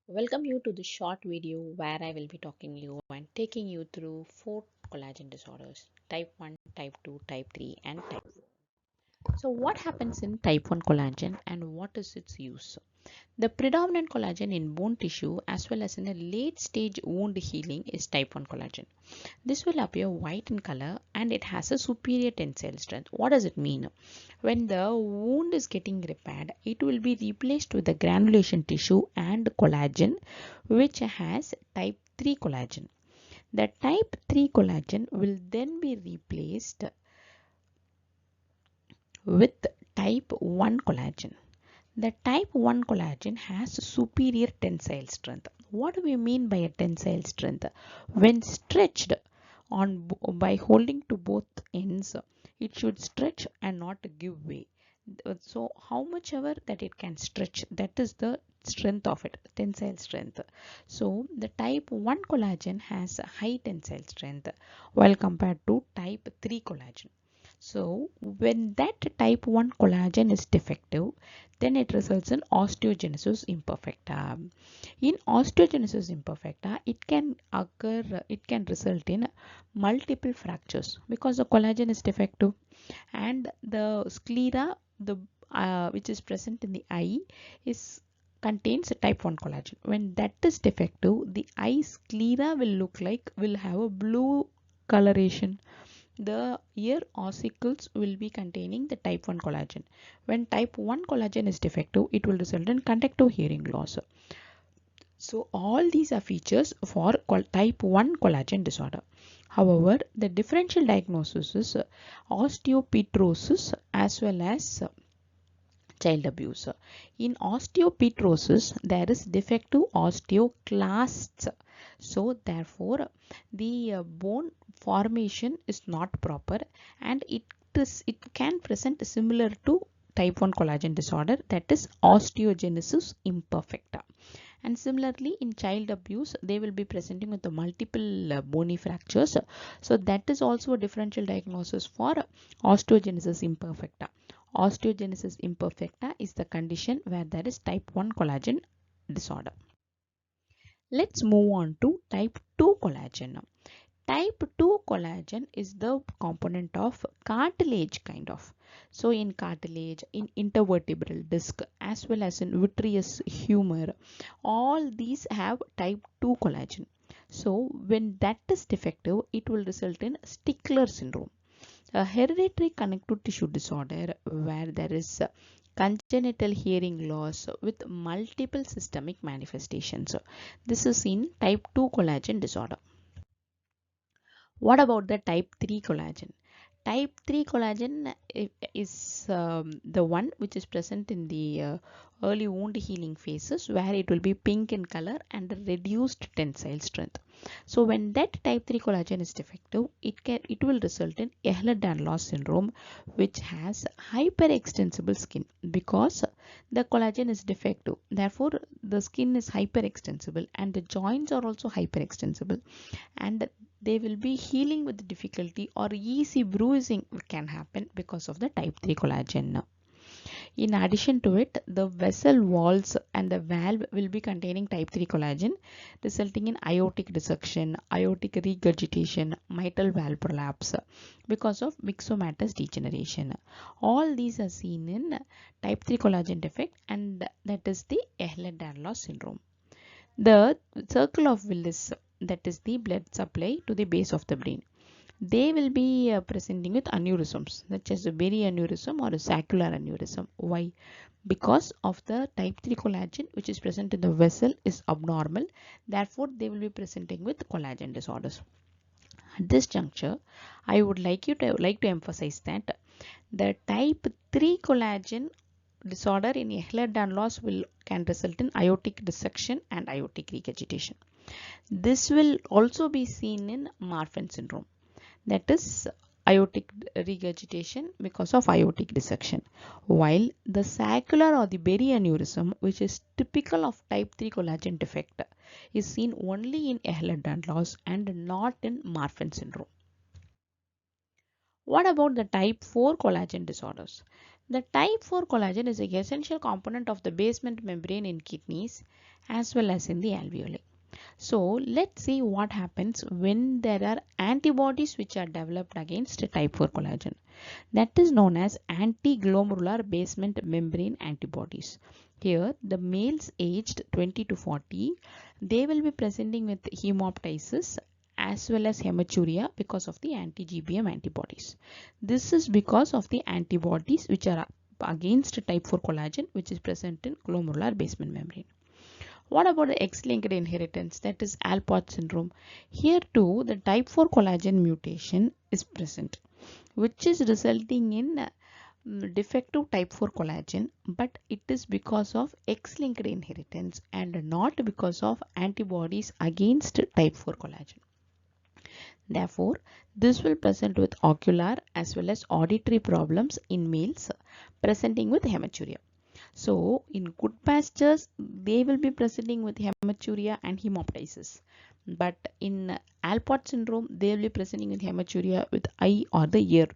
Welcome you to this short video where I will be talking you and taking you through 4 collagen disorders: type 1, type 2, type 3 and type 4. So what happens in type 1 collagen and what is its use? The predominant collagen in bone tissue as well as in a late stage wound healing is type 1 collagen. This will appear white in color and it has a superior tensile strength. What does it mean? When the wound is getting repaired, it will be replaced with the granulation tissue and collagen, which has type 3 collagen. The type 3 collagen will then be replaced with type 1 collagen. The type 1 collagen has superior tensile strength. What do we mean by a tensile strength? When stretched by holding to both ends, it should stretch and not give way. So how much ever that it can stretch, that is the strength of it, tensile strength. So the type 1 collagen has a high tensile strength while compared to type 3 collagen. So when that type 1 collagen is defective, then it results in osteogenesis imperfecta. In osteogenesis imperfecta, it can result in multiple fractures because the collagen is defective, and the sclera, which is present in the eye, is contains type 1 collagen. When that is defective, the eye sclera will have a blue coloration. The ear ossicles will be containing the type 1 collagen. When type 1 collagen is defective, it will result in conductive hearing loss. So all these are features for type 1 collagen disorder. However, the differential diagnosis is osteopetrosis as well as child abuse. In osteopetrosis, there is defective osteoclasts. So therefore, the bone formation is not proper, and it can present similar to type 1 collagen disorder, that is osteogenesis imperfecta. And similarly, in child abuse, they will be presenting with the multiple bony fractures. So that is also a differential diagnosis for osteogenesis imperfecta. Osteogenesis imperfecta is the condition where there is type 1 collagen disorder. Let's move on to type 2 collagen. Type 2 collagen is the component of cartilage kind of. So in cartilage, in intervertebral disc as well as in vitreous humor, all these have type 2 collagen. So when that is defective, it will result in Stickler syndrome, a hereditary connective tissue disorder where there is congenital hearing loss with multiple systemic manifestations. This is in type 2 collagen disorder. What about the type 3 collagen? Type 3 collagen is the one which is present in the early wound healing phases, where it will be pink in color and reduced tensile strength. So when that type 3 collagen is defective, it will result in Ehlers-Danlos syndrome, which has hyperextensible skin because the collagen is defective. Therefore, the skin is hyperextensible and the joints are also hyperextensible, and they will be healing with difficulty, or easy bruising can happen because of the type 3 collagen. In addition to it, the vessel walls and the valve will be containing type 3 collagen, resulting in aortic dissection, aortic regurgitation, mitral valve prolapse because of myxomatous degeneration. All these are seen in type 3 collagen defect, and that is the Ehlers-Danlos syndrome. The circle of Willis, that is the blood supply to the base of the brain, they will be presenting with aneurysms, such as a berry aneurysm or a saccular aneurysm. Why? Because of the type 3 collagen which is present in the vessel is abnormal. Therefore, they will be presenting with collagen disorders. At this juncture, I would like to emphasize that the type 3 collagen disorder in Ehlers-Danlos can result in aortic dissection and aortic regurgitation. This will also be seen in Marfan syndrome, that is aortic regurgitation because of aortic dissection, while the saccular or the berry aneurysm, which is typical of type 3 collagen defect, is seen only in Ehlers-Danlos and not in Marfan syndrome. What about the type 4 collagen disorders? The type 4 collagen is an essential component of the basement membrane in kidneys as well as in the alveoli. So let's see what happens when there are antibodies which are developed against type 4 collagen. That is known as anti-glomerular basement membrane antibodies. Here the males aged 20 to 40, they will be presenting with hemoptysis as well as hematuria because of the anti-GBM antibodies. This is because of the antibodies which are against type 4 collagen which is present in glomerular basement membrane. What about the X-linked inheritance, that is Alport syndrome? Here too the type 4 collagen mutation is present, which is resulting in defective type 4 collagen, but it is because of X-linked inheritance and not because of antibodies against type 4 collagen. Therefore, this will present with ocular as well as auditory problems in males presenting with hematuria. So, in Goodpastures, they will be presenting with hematuria and hemoptysis. But in Alport syndrome, they will be presenting with hematuria with eye or the ear